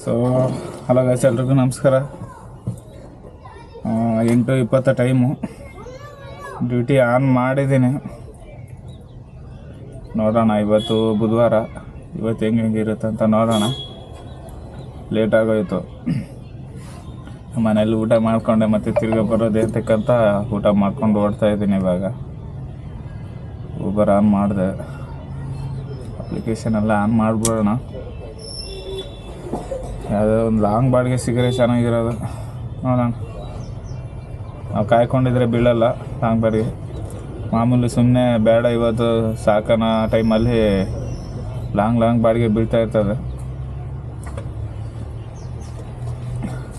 So hello guys, ಎಲ್ರಿಗೂ ನಮಸ್ಕಾರ. 8:20 time. Duty on ಮಾಡಿದ್ದೀನಿ. ನೋಡೋಣ, ಇವತ್ತು ಬುಧವಾರ, ಇವತ್ತು ಹೆಂಗಿರುತ್ತೆ ಅಂತ ನೋಡೋಣ. ಲೇಟಾಗೋಯ್ತು. ಮನೇಲಿ ಊಟ ಮಾಡಿಕೊಂಡೆ ಮತ್ತೆ ತಿರ್ಗಿ ಬರೋದೇ ಅಂತಕ್ಕಂಥ ಊಟ ಮಾಡ್ಕೊಂಡು ಓಡ್ತಾಯಿದ್ದೀನಿ. ಇವಾಗ ಊಬರ್ ಆನ್ ಮಾಡಿದೆ, ಅಪ್ಲಿಕೇಶನ್ ಎಲ್ಲ ಆನ್ ಮಾಡಿಬಿಡೋಣ. ಯಾವುದೋ ಒಂದು ಲಾಂಗ್ ಬಾಡಿಗೆ ಸಿಗರೆ ಚೆನ್ನಾಗಿರೋದು ನೋಡೋಣ. ನಾವು ಕಾಯ್ಕೊಂಡಿದ್ರೆ ಬೀಳಲ್ಲ ಲಾಂಗ್ ಬಾಡಿಗೆ. ಮಾಮೂಲಿ ಸುಮ್ಮನೆ ಬೇಡ ಇವತ್ತು ಸಾಕನ ಟೈಮಲ್ಲಿ ಲಾಂಗ್ ಬಾಡಿಗೆ ಬೀಳ್ತಾ ಇರ್ತದೆ.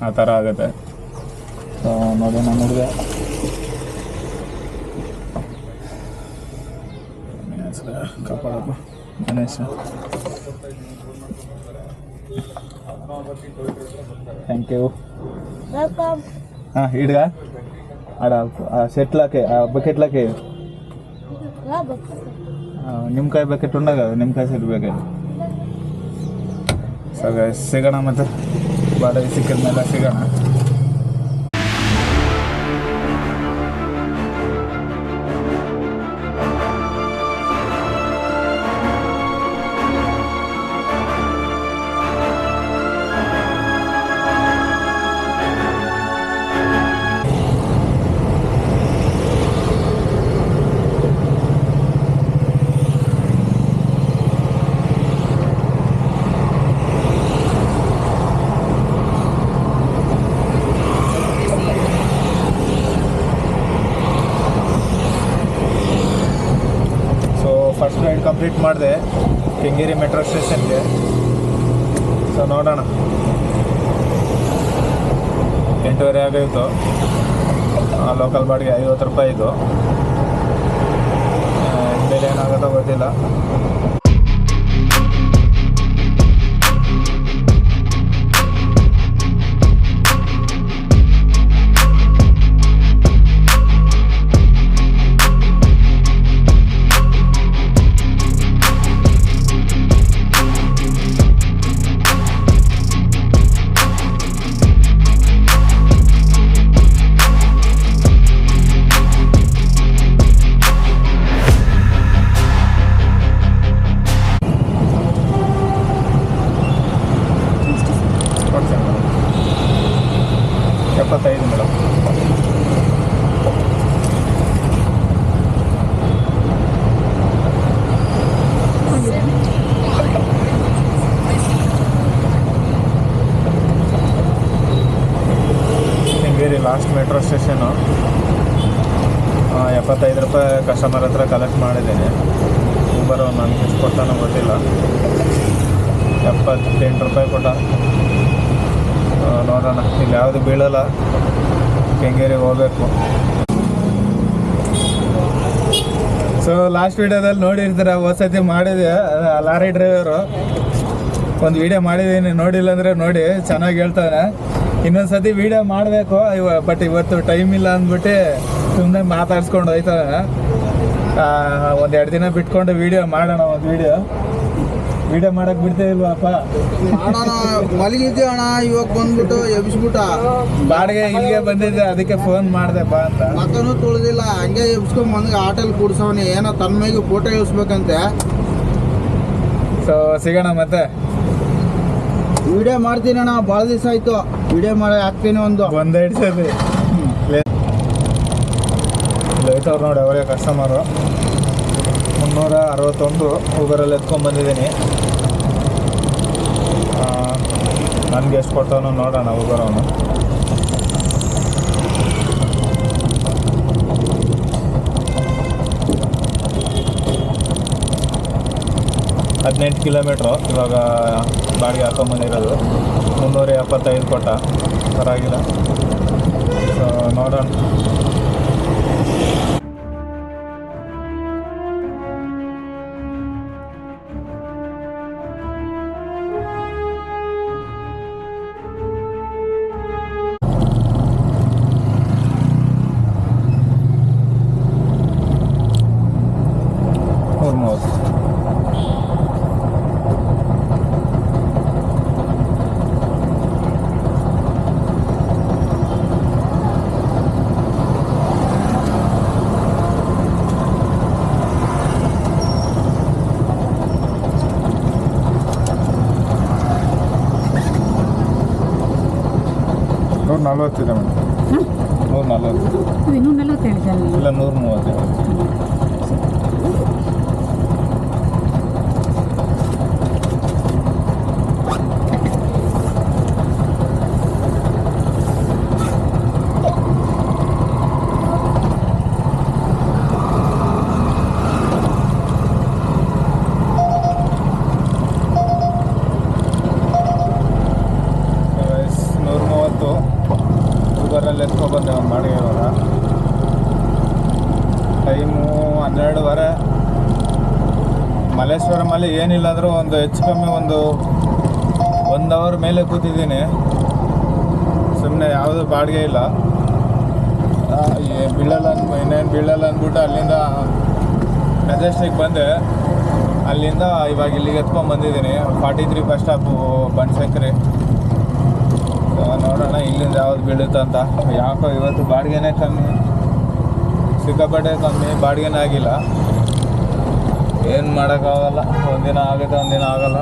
ಆ ಥರ ಆಗುತ್ತೆ. ಸೊ ನೋಡಿ, ನಾನು ಹುಡುಗ ಕಾಪಾಡಪ್ಪ ಗಣೇಶ. Thank you. ಹಾಂ, ಹಿಡ್ಗ ಆಡ ಸೆಟ್ಲಾಕೆ ಬಕೆಟ್ಲಾಕೆ ನಿಮ್ಕಾಯಿ ಬಕೆಟ್ ಉಂಡಾಗ ನಿಮ್ಕಾಯಿ ಸೆಟ್ ಬೇಕಾಗಿ. ಸೊ ಸಿಗೋಣ, ಮತ್ತೆ ಬಾಡಿಗೆ ಸಿಕ್ಕಿದ ಮೇಲೆ ಸಿಗೋಣ. ಫಸ್ಟ್ ರೈಡ್ ಕಂಪ್ಲೀಟ್ ಮಾಡಿದೆ ಕೆಂಗೇರಿ ಮೆಟ್ರೋ ಸ್ಟೇಷನ್ಗೆ. ಸೊ ನೋಡೋಣ, 8:30 ಆಗೋಯಿತು. ಲೋಕಲ್ ಬಾಡಿಗೆ 50 ರೂಪಾಯಿ ಇದು. ಬೇರೆ ಏನಾಗುತ್ತೋ ಗೊತ್ತಿಲ್ಲ. Madam, Kengeri last metro station. 75 ರೂಪಾಯಿ ಕಸ್ಟಮರ್ ಹತ್ರ ಕಲೆಕ್ಟ್ ಮಾಡಿದ್ದೀನಿ. ಊಬರು ನನಗೆ ಎಷ್ಟು ಕೊಡ್ತಾನೋ ಗೊತ್ತಿಲ್ಲ. 78 ರೂಪಾಯಿ ಕೊಟ್ಟ. ನೋಡೋಣ, ಇಲ್ಲಿ ಯಾವುದು ಬೀಳಲ್ಲ. ಕೆಂಗೇರಿಗೆ ಹೋಗ್ಬೇಕು. ಸೊ ಲಾಸ್ಟ್ ವೀಡಿಯೋದಲ್ಲಿ ನೋಡಿರ್ತೀರ, ಹೊಸತಿ ಮಾಡಿದೆ. ಲಾರಿ ಡ್ರೈವರು ಒಂದು ವೀಡಿಯೋ ಮಾಡಿದ್ದೀನಿ, ನೋಡಿಲ್ಲ ಅಂದರೆ ನೋಡಿ, ಚೆನ್ನಾಗಿ ಹೇಳ್ತಾನೆ. ಇನ್ನೊಂದು ಸತಿ ವೀಡಿಯೋ ಮಾಡಬೇಕು ಬಟ್ ಇವತ್ತು ಟೈಮ್ ಇಲ್ಲ ಅಂದ್ಬಿಟ್ಟು ಸುಮ್ಮನೆ ಮಾತಾಡ್ಸ್ಕೊಂಡು ಹೋಯ್ತಾನೆ. 1-2 ದಿನ ಬಿಟ್ಕೊಂಡು ವೀಡಿಯೋ ಮಾಡೋಣ. ಒಂದು ವಿಡಿಯೋ ಮಾಡಕ್ ಬಿಡ್ತೇ ಇಲ್ವಾಪ್ಪ? ಮಲಗಿದ್ದೆ ಅಣ್ಣ, ಇವಾಗ ಬಂದ್ಬಿಟ್ಟು ಎಬ್ಸ್ಬಿಟ್ಟ. ಬಾಡಿಗೆ ಇಲ್ಲಿಗೆ ಬಂದಿದ್ದೆ, ಅದಕ್ಕೆ ಫೋನ್ ಮಾಡಿದೆ ಬಾ ಅಂತ. ಮತ್ತನೂ ತುಳಿದಿಲ್ಲ, ಹಂಗೆ ಎಬ್ಸ್ಕೊಂಡ್ ಬಂದ್ ಆಟಲ್ ಕೂಡ್ಸವನಿ. ಏನೋ ತನ್ನ ಮೈಗೆ ಫೋಟೋ ಇಳಿಸ್ಬೇಕಂತೆ. ಸೊ ಸಿಗೋಣ ಮತ್ತೆ. ವಿಡಿಯೋ ಮಾಡ್ತೀನಿ ಅಣ್ಣ, ಭಾಳ ದಿವಸ ಆಯ್ತು. ವಿಡಿಯೋ ಮಾಡಿ ಹಾಕ್ತೀನಿ. ಒಂದೆರಡು ಸತಿ ಲೈತವ್ರು ನೋಡಿ, ಅವರೇ ಕಸ್ಟಮರು. 361 ಊಬರಲ್ಲಿ ಎತ್ಕೊಂಡ್ಬಂದಿದ್ದೀನಿ. ನನಗೆ ಎಷ್ಟು ಕೊಡ್ತಾವನು ನೋಡೋಣ ಊಬರ್ ಅವನು. ಹದಿನೆಂಟು ಕಿಲೋಮೀಟ್ರು ಇವಾಗ ಬಾಡಿಗೆ ಹಾಕೊಂಬಂದಿರೋದು. 375 ಕೊಟ್ಟ, ಪರವಾಗಿಲ್ಲ. ಸೊ ನೋಡೋಣ. 140 ಇದೆ ಮೇಡಮ್. 140 ಇನ್ನೂ 40 ಹೇಳಿದ್ದಲ್ಲ. ಇಲ್ಲ 130. ಊಬರಲ್ಲಿ ಎತ್ಕೊಬಂದೆ ಒಂದು ಬಾಡಿಗೆ ಇವಾಗ. ಟೈಮು 12:15. ಮಲ್ಲೇಶ್ವರಮಲ್ಲಿ ಏನಿಲ್ಲ ಅಂದರೂ ಒಂದು ಹೆಚ್ಚು ಕಮ್ಮಿ ಒಂದು 1 ಅವರ್ ಮೇಲೆ ಕೂತಿದ್ದೀನಿ. ಸುಮ್ಮನೆ ಯಾವುದು ಬಾಡಿಗೆ ಇಲ್ಲ. ಇನ್ನೇನು ಬೀಳಲ್ಲ ಅಂದ್ಬಿಟ್ಟು ಅಲ್ಲಿಂದ ಮೆಜೆಸ್ಟಿಕ್ ಬಂದೆ. ಅಲ್ಲಿಂದ ಇವಾಗ ಇಲ್ಲಿಗೆ ಎತ್ಕೊಂಡ್ಬಂದಿದ್ದೀನಿ. 43 ಬಸ್ ಸ್ಟಾಪು ಬನಶಂಕರಿ. ನೋಡೋಣ ಇಲ್ಲಿಂದ ಯಾವ್ದು ಬೀಳುತ್ತೆ ಅಂತ. ಯಾಕೋ ಇವತ್ತು ಬಾಡಿಗೆನೇ ಕಮ್ಮಿ, ಸಿಕ್ಕಾಪಟ್ಟೆ ಕಮ್ಮಿ, ಬಾಡಿಗೆನೇ ಆಗಿಲ್ಲ. ಏನು ಮಾಡೋಕ್ಕಾಗಲ್ಲ, ಒಂದಿನ ಆಗುತ್ತೆ ಒಂದಿನ ಆಗಲ್ಲ.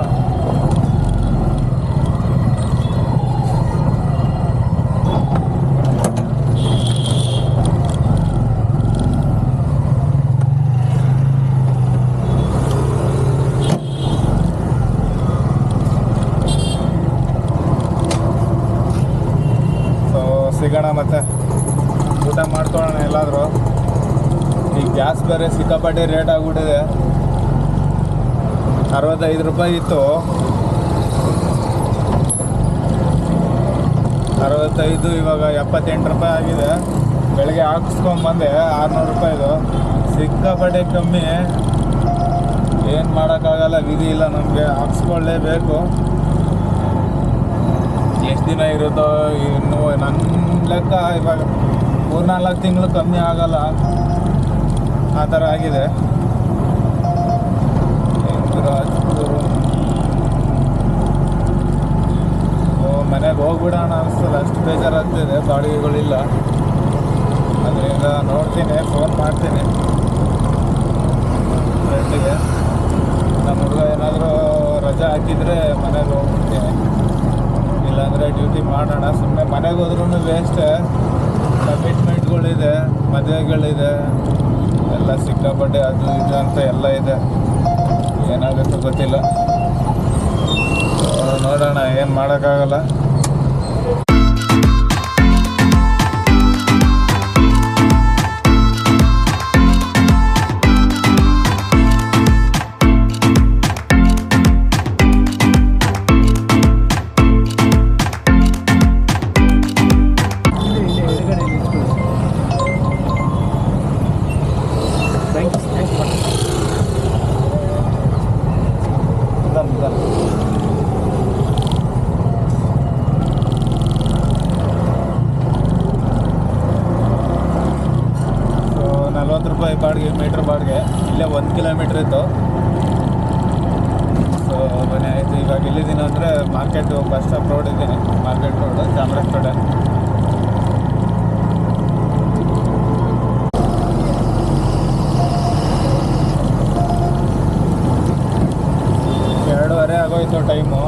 ಸಿಗೋಣ ಮತ್ತೆ ಊಟ ಮಾಡ್ಕೊಳ್ಳೋಣ ಎಲ್ಲಾದರೂ. ಈ ಗ್ಯಾಸ್ ಬೇರೆ ಸಿಕ್ಕಾಪಟ್ಟೆ ರೇಟ್ ಆಗಿಬಿಟ್ಟಿದೆ. 65 ರೂಪಾಯಿ ಇತ್ತು, 65 ಇವಾಗ 78 ರೂಪಾಯಿ ಆಗಿದೆ. ಬೆಳಗ್ಗೆ ಹಾಕಿಸ್ಕೊಂಬಂದೆ 600 ರೂಪಾಯಿದು. ಸಿಕ್ಕಾಪಟ್ಟೆ ಕಮ್ಮಿ, ಏನು ಮಾಡೋಕ್ಕಾಗಲ್ಲ, ವಿಧಿ ಇಲ್ಲ, ನಮಗೆ ಹಾಕ್ಸ್ಕೊಳ್ಳೇಬೇಕು. ಎಷ್ಟು ದಿನ ಇರುತ್ತೋ ಇನ್ನು ನನ್ನ ಲೆಕ್ಕ ಇವಾಗ 3-4 ತಿಂಗಳು ಕಮ್ಮಿ ಆಗಲ್ಲ, ಆ ಥರ ಆಗಿದೆ. ಮನೆಗೆ ಹೋಗ್ಬಿಡೋಣ ಅನಿಸ್ತಲ್ಲ, ಅಷ್ಟು ಬೇಜಾರಾಗ್ತಿದೆ. ಬಾಡಿಗೆಗಳಿಲ್ಲ, ಅದರಿಂದ ನೋಡ್ತೀನಿ, ಫೋನ್ ಮಾಡ್ತೀನಿ ಫ್ರೆಂಡಿಗೆ. ನಮ್ಮ ಹುಡುಗ ಏನಾದರೂ ರಜೆ ಹಾಕಿದರೆ ಮನೆಗೆ ಹೋಗ್ಬಿಡ್ತೀನಿ, ಇಲ್ಲಾಂದರೆ ಡ್ಯೂಟಿ ಮಾಡೋಣ. ಸುಮ್ಮನೆ ಮನೆಗೆ ಹೋದ್ರೂ ವೇಸ್ಟೇ. ಕಮಿಟ್ಮೆಂಟ್ಗಳಿದೆ, ಮದುವೆಗಳಿದೆ, ಎಲ್ಲ ಸಿಕ್ಕಾಪಟ್ಟೆ ಅದು ಇದು ಅಂತ ಎಲ್ಲ ಇದೆ. ಏನಾಗುತ್ತೋ ಗೊತ್ತಿಲ್ಲ, ನೋಡೋಣ, ಏನು ಮಾಡೋಕ್ಕಾಗಲ್ಲ. ರೂಪಾಯಿ ಬಾಡಿಗೆ, ಮೀಟ್ರ್ ಬಾಡಿಗೆ. ಇಲ್ಲೇ 1 ಕಿಲೋಮೀಟ್ರ್ ಇತ್ತು. ಸೊ ಮನೆ ಆಯಿತು. ಇವಾಗ ಎಲ್ಲಿದ್ದೀನಿ ಅಂದರೆ ಮಾರ್ಕೆಟು, ಬಸ್ ಸ್ಟಾಪ್ ರೋಡ್ ಇದ್ದೀನಿ, ಮಾರ್ಕೆಟ್ ರೋಡು, ಚಾಮರಾಜ ಕಡೆ. ಆಗೋಯ್ತು ಟೈಮು.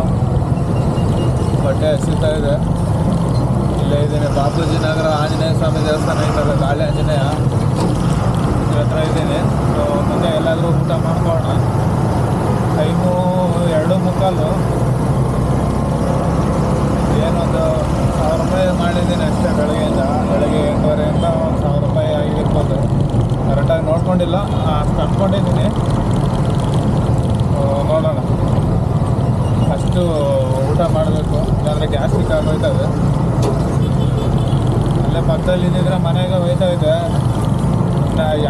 ಬಟ್ಟೆ ಹಸಿತಾ ಇದೆ. ಇಲ್ಲೇ ಇದ್ದೀನಿ, ಬಾಪೂಜಿ ನಗರ ಆಂಜನೇಯ ಸ್ವಾಮಿ ದೇವಸ್ಥಾನ ಐತಲ್ಲ, ಗಾಳಿ ಆಂಜನೇಯ ಹತ್ರ ಇದ್ದೀನಿ. ಸೊ ಮುಂದೆ ಎಲ್ಲಾದರೂ ಊಟ ಮಾಡ್ಕೊಳ್ಳೋಣ. ಟೈಮು 2:45. ಏನೊಂದು 1000 ರೂಪಾಯಿ ಮಾಡಿದ್ದೀನಿ ಅಷ್ಟೇ ಬೆಳಗ್ಗೆಯಿಂದ. ಬೆಳಗ್ಗೆ 8:30 1,000 ರೂಪಾಯಿ ಆಗಿರ್ಬೋದು. ಕರೆಕ್ಟಾಗಿ ನೋಡ್ಕೊಂಡಿಲ್ಲ, ಅಷ್ಟು ಅಂದ್ಕೊಂಡಿದ್ದೀನಿ. ನೋಡೋಣ, ಫಸ್ಟು ಊಟ ಮಾಡಬೇಕು, ಇಲ್ಲಾಂದರೆ ಗ್ಯಾಸ್ಟ್ರಿಕ್ ಆಗೋಯ್ತದೆ. ಅಲ್ಲೇ ಪಕ್ಕದಲ್ಲಿ ಇದ್ದಿದ್ರೆ ಮನೆಗೆ ಹೋಯ್ತಾ ಇದೆ.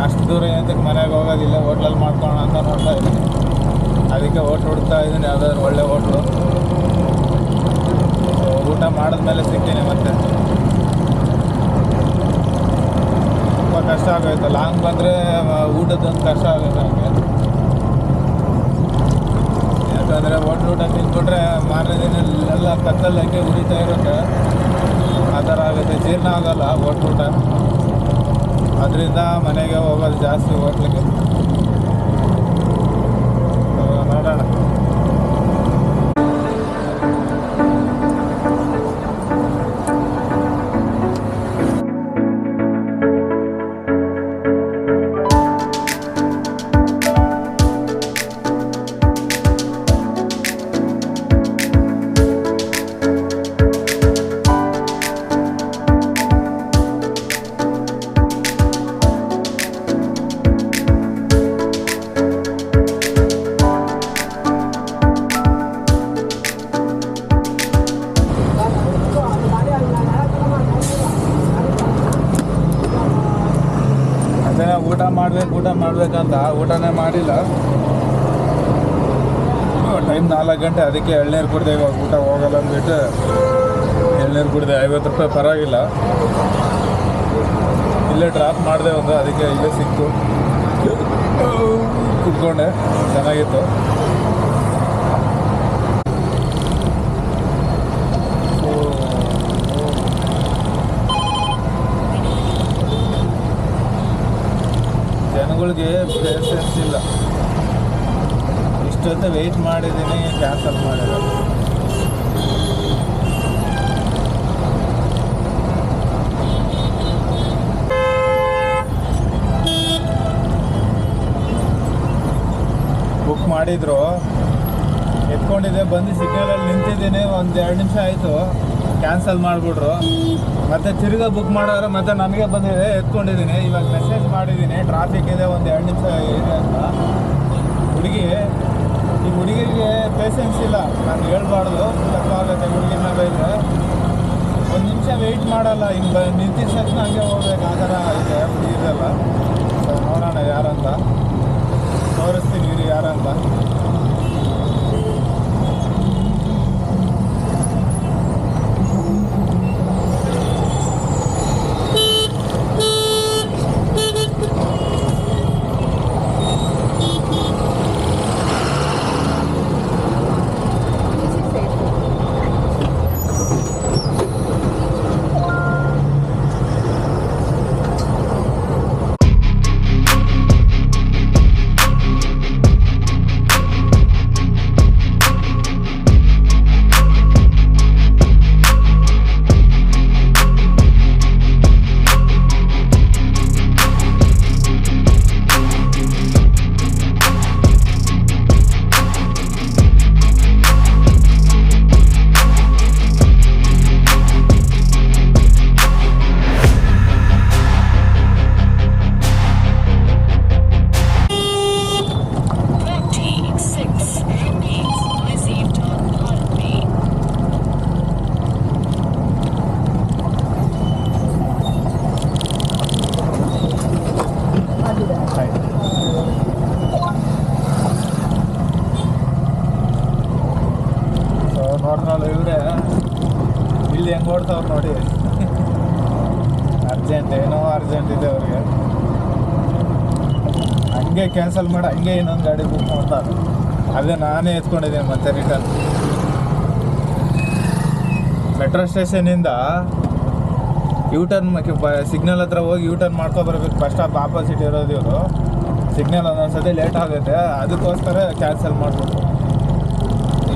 ಅಷ್ಟು ದೂರ ಏನಂತಕ್ಕೆ ಮನೆಗೆ ಹೋಗೋದಿಲ್ಲ, ಹೋಟ್ಲಲ್ಲಿ ಮಾಡ್ಕೊಳ್ಳೋಣ ಅಂತ ನೋಡ್ತಾ ಇದ್ದೀನಿ. ಅದಕ್ಕೆ ಹೋಟ್ಲು ಹುಡುಕ್ತಾ ಇದ್ದೀನಿ, ಯಾವುದಾದ್ರು ಒಳ್ಳೆ ಹೋಟ್ಲು. ಊಟ ಮಾಡಿದ್ಮೇಲೆ ಸಿಗ್ತೀನಿ ಮತ್ತೆ. ತುಂಬ ಕಷ್ಟ ಆಗೋಯ್ತು, ಲಾಂಗ್ ಬಂದರೆ ಊಟದೊಂದು ಕಷ್ಟ ಆಗುತ್ತೆ ನನಗೆ. ಯಾಕಂದರೆ ಹೋಟ್ಲು ಊಟ ತಿಂದ್ಬಿಟ್ರೆ ಮಾರನೇ ದಿನ ಎಲ್ಲ ಕತ್ತಲ್ಲಿ ಹಾಕಿ ಉರಿತಾ ಇರುತ್ತೆ, ಆ ಥರ ಆಗುತ್ತೆ, ಜೀರ್ಣ ಆಗೋಲ್ಲ ಹೋಟ್ಲು ಊಟ. ಅದರಿಂದ ಮನೆಗೆ ಹೋಗೋದು ಜಾಸ್ತಿ ಹೋಟ್ಲಿಗೆ. ನೋಡೋಣ. ಮಾಡ್ಬೇಕಂತ ಊಟನೇ ಮಾಡಿಲ್ಲ. ಟೈಮ್ 4 ಗಂಟೆ, ಅದಕ್ಕೆ ಎಳ್ನೀರು ಕುಡಿದೆ. ಇವಾಗ ಊಟ ಹೋಗಲ್ಲ ಅಂದ್ಬಿಟ್ಟು ಎಳ್ನೀರು ಕುಡಿದೆ. 50 ರೂಪಾಯಿ ಪರವಾಗಿಲ್ಲ. ಇಲ್ಲೇ ಡ್ರಾಪ್ ಮಾಡಿದೆ ಒಂದು, ಅದಕ್ಕೆ ಇಲ್ಲೇ ಸಿಕ್ತು, ಕುತ್ಕೊಂಡೆ, ಚೆನ್ನಾಗಿತ್ತು. ಜನಗಳಿಗೆ ಪೇಷನ್ಸ್ ಇಲ್ಲ. ಇಷ್ಟೊತ್ತು ವೆಯ್ಟ್ ಮಾಡಿದ್ದೀನಿ, ಕ್ಯಾನ್ಸಲ್ ಮಾಡಿಲ್ಲ. ಬುಕ್ ಮಾಡಿದ್ರು, ಎತ್ಕೊಂಡಿದ್ದೆ, ಬಂದು ಸಿಗ್ನಲಲ್ಲಿ ನಿಂತಿದ್ದೀನಿ. 1-2 ನಿಮಿಷ ಆಯಿತು, ಕ್ಯಾನ್ಸಲ್ ಮಾಡಿಬಿಟ್ರು. ಮತ್ತೆ ತಿರ್ಗಾ ಬುಕ್ ಮಾಡೋರು, ಮತ್ತೆ ನನಗೆ ಬಂದಿದೆ, ಎತ್ಕೊಂಡಿದ್ದೀನಿ. ಇವಾಗ ಮೆಸೇಜ್ ಮಾಡಿದ್ದೀನಿ, ಟ್ರಾಫಿಕ್ ಇದೆ, 1-2 ನಿಮಿಷ ಇದೆ ಅಂತ. ಈ ಹುಡುಗಿರಿಗೆ ಪೇಷನ್ಸ್ ಇಲ್ಲ. ನಾನು ಹೇಳ್ಬಾರ್ದು, ತಪ್ಪಾಗುತ್ತೆ. ಹುಡುಗಿನ ಬೈದರೆ 1 ನಿಮಿಷ ವೆಯ್ಟ್ ಮಾಡಲ್ಲ. ಹಿಂಗೆ ನಿಂತಿದ ತಕ್ಷಣ ಹಂಗೆ ಹೋಗ್ಬೇಕು. ಆ ಥರ ಇದೆ ಹುಡುಗಿರೆಲ್ಲ. ಸೊ ನೋಡೋಣ ಯಾರಂತ, ತೋರಿಸ್ತೀನಿ ಇರಿ ಯಾರಂತ. ನೋಡ್ರಲ್ಲ ಇವರೇ ಇಲ್ಲಿ ಹೆಂಗೆ ಓಡ್ತಾವ್ರು ನೋಡಿ. ಏನೋ ಅರ್ಜೆಂಟ್ ಇದೆ ಅವ್ರಿಗೆ. ಹಂಗೆ ಕ್ಯಾನ್ಸಲ್ ಮಾಡಿ ಹಂಗೆ ಇನ್ನೊಂದು ಗಾಡಿ ಬುಕ್ ಮಾಡ್ತಾರೆ. ಅದೇ ನಾನೇ ಎತ್ಕೊಂಡಿದ್ದೀನಿ ಮತ್ತೆ ರಿಟರ್ನ್. ಮೆಟ್ರೋ ಸ್ಟೇಷನಿಂದ ಯೂಟರ್ನ್ ಸಿಗ್ನಲ್ ಹತ್ರ ಹೋಗಿ ಯೂಟರ್ನ್ ಮಾಡ್ಕೊಬರ್ಬೇಕು. ಫಸ್ಟ್ ಸ್ಟಾಪ್ ಆಪೋಸಿಟ್ ಇರೋದು ಇವರು. ಸಿಗ್ನಲ್ ಒಂದೊಂದ್ಸತಿ ಲೇಟ್ ಆಗುತ್ತೆ, ಅದಕ್ಕೋಸ್ಕರ ಕ್ಯಾನ್ಸಲ್ ಮಾಡಿಬಿಟ್ಟು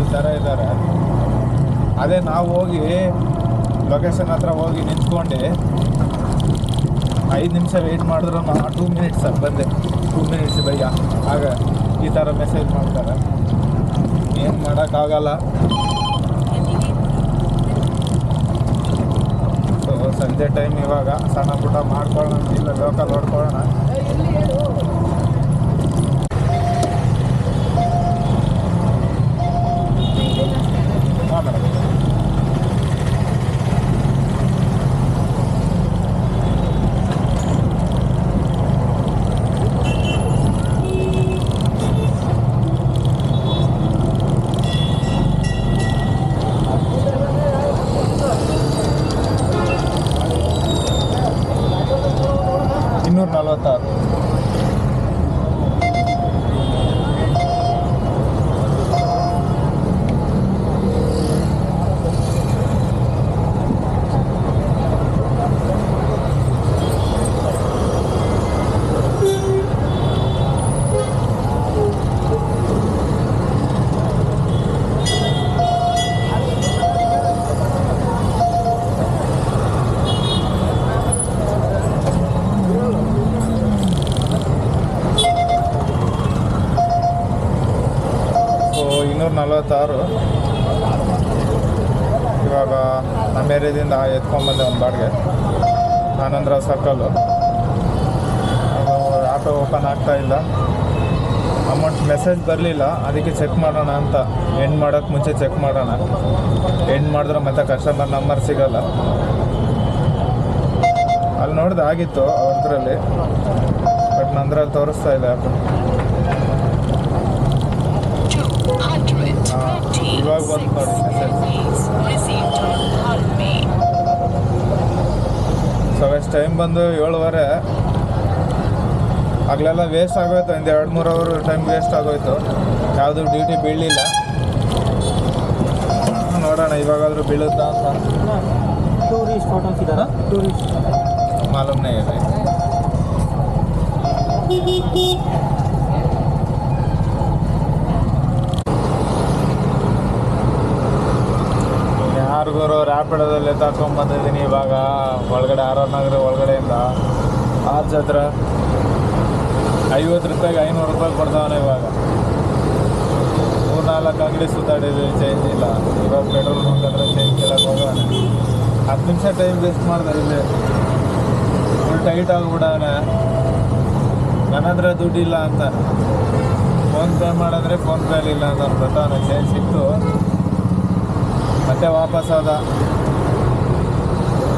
ಈ ಥರ ಇದ್ದಾರೆ. ಅದೇ ನಾವು ಹೋಗಿ ಲೊಕೇಶನ್ ಹತ್ರ ಹೋಗಿ ನಿಂತ್ಕೊಂಡು 5 ನಿಮಿಷ ವೆಯ್ಟ್ ಮಾಡಿದ್ರು 2 ಮಿನಿಟ್ಸ್ ಬಂದೆ, 2 ಮಿನಿಟ್ಸ್ ಭಯ್ಯ. ಆಗ ಈ ಥರ ಮೆಸೇಜ್ ಮಾಡ್ತಾರೆ, ಏನು ಮಾಡೋಕ್ಕಾಗಲ್ಲ. ಸೊ ಸಂಜೆ ಟೈಮ್ ಇವಾಗ ಸಣ್ಣ ಪುಟ್ಟ ಮಾಡ್ಕೊಳ್ಳೋಣ, ಇಲ್ಲ ಲೋಕಲ್ ಹೊಡ್ಕೊಳ್ಳೋಣ. ಹಾಂ ಮೇಡಮ್. ಇವಾಗ ನಮ್ಮ ಏರಿಯಾದಿಂದ ಎತ್ಕೊಂಡ್ಬಂದೆ ಒಂದು ಬಾಡಿಗೆ ಆನಂದ್ರ ಸರ್ಕಲ್ಲು. ಅದು ಆಟೋ ಓಪನ್ ಆಗ್ತಾ ಇಲ್ಲ, ಅಮೌಂಟ್ ಮೆಸೇಜ್ ಬರಲಿಲ್ಲ. ಅದಕ್ಕೆ ಚೆಕ್ ಮಾಡೋಣ ಅಂತ, ಎಂಡ್ ಮಾಡೋಕ್ಕೆ ಮುಂಚೆ ಚೆಕ್ ಮಾಡೋಣ. ಎಂಡ್ ಮಾಡಿದ್ರೆ ಮತ್ತೆ ಕಸ್ಟಮರ್ ನಂಬರ್ ಸಿಗೋಲ್ಲ. ಅಲ್ಲಿ ನೋಡ್ದು ಆಗಿತ್ತು ಅವ್ರದ್ರಲ್ಲಿ, ಬಟ್ ನಂದ್ರಲ್ಲಿ ತೋರಿಸ್ತಾ ಇಲ್ಲ ಯಾಕೆ. ಇವಾಗ ಬಂತು ನೋಡಿ ಮೆಸೇಜ್. ಸೊ ಎಷ್ಟು ಟೈಮ್ ಬಂದು 7:15. ಆಗಲೆಲ್ಲ ವೇಸ್ಟ್ ಆಗೋಯ್ತು, ಒಂದು 2-3 ಅವರ್ ಟೈಮ್ ವೇಸ್ಟ್ ಆಗೋಯ್ತು, ಯಾವುದು ಡ್ಯೂಟಿ ಬೀಳಲಿಲ್ಲ. ನೋಡೋಣ ಇವಾಗಾದರೂ ಬೀಳುತ್ತಾ ಅಂತ. ಟೂರಿಸ್ಟ್ ಹೋಟೆಲ್ಸ್ ಇದ್ದಾರಾ? ಟೂರಿಸ್ಟ್ ಮಾಲೂಮ್ನೇ ಇದೆ. ಯಾರಿಗೋರು ರ್ಯಾಪಿಡೋದಲ್ಲಿ ತಗೊಂಡ್ಬಂದಿದ್ದೀನಿ ಇವಾಗ ಒಳಗಡೆ RR ನಗರ ಒಳಗಡೆಯಿಂದ. ಆಚೆ ಹತ್ರ 50 ರೂಪಾಯಿಗೆ 500 ರೂಪಾಯಿ ಕೊಡ್ತಾವನೆ ಇವಾಗ. 3-4 ಅಂಗಡಿ ಸುತ್ತಾಡಿದ್ವಿ, ಚೇಂಜ್ ಇಲ್ಲ. ಇವಾಗ ಪೆಟ್ರೋಲ್ ಬಂದ್ರೆ ಚೇಂಜ್ ಕೇಳಕ್ಕೆ ಹೋಗೋಣ. 10 ನಿಮಿಷ ಟೈಮ್ ವೇಸ್ಟ್ ಮಾಡ್ತಾರೆ ಇಲ್ಲಿ. ಫುಲ್ ಟೈಟ್ ಆಗಿಬಿಡವನೆ. ನನ್ನ ಹತ್ರ ದುಡ್ಡಿಲ್ಲ ಅಂತ ಫೋನ್ಪೇ ಮಾಡಿದ್ರೆ ಫೋನ್ಪೇಲಿ ಇಲ್ಲ ಅಂತ ಬರ್ತಾವನೆ. ಚೇಂಜ್ ಸಿಕ್ತು ಮತ್ತೆ ವಾಪಸ್ ಆದ.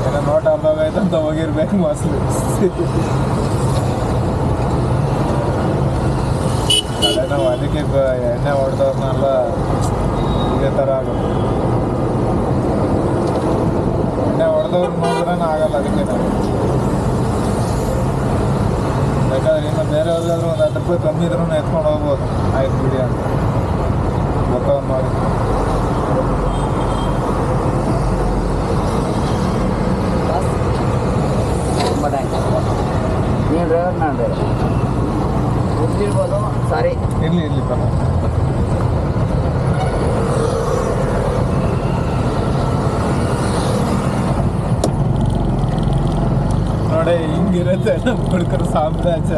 ಏನೋ ನೋಟ್ ಹಬ್ಬಾಗೈತೆ ಅಂತ ಹೋಗಿರ್ಬೇಕು ಮೋಸ್ಟ್ಲಿ. ಅದೇ ನಾವು ಅದಕ್ಕೆ ಎಣ್ಣೆ ಹೊಡೆದವ್ರನ್ನೆಲ್ಲ ಇದೇ ಥರ ಆಗುತ್ತೆ. ಎಣ್ಣೆ ಹೊಡೆದವ್ರು ನೋಡಿದ್ರೆ ಆಗಲ್ಲ. ಅದಕ್ಕೆ ನಾವು ಬೇಕಾದ್ರೆ ಇನ್ನು ಬೇರೆಯವ್ರಿಗಾದ್ರೂ ಒಂದು 10 ರೂಪಾಯಿ ಕಮ್ಮಿ ಇದ್ರೂ ಎತ್ಕೊಂಡು ಹೋಗ್ಬೋದು. ಆಯ್ತು ಬಿಡಿ ಅಂತ ಗೊತ್ತವ್ರು ಮಾಡಿ. ನೀನು ಡ್ರೈವರ್, ನಾನು ಡ್ರೈವರ್ ಗೊತ್ತಿರ್ಬೋದು. ಸಾರಿ, ಇರಲಿ ಬರ. ನೋಡಿ ಹಿಂಗಿರುತ್ತೆ ನಮ್ಮ ಹುಡುಗರು ಸಾಮ್ರಾಜ್ಯ.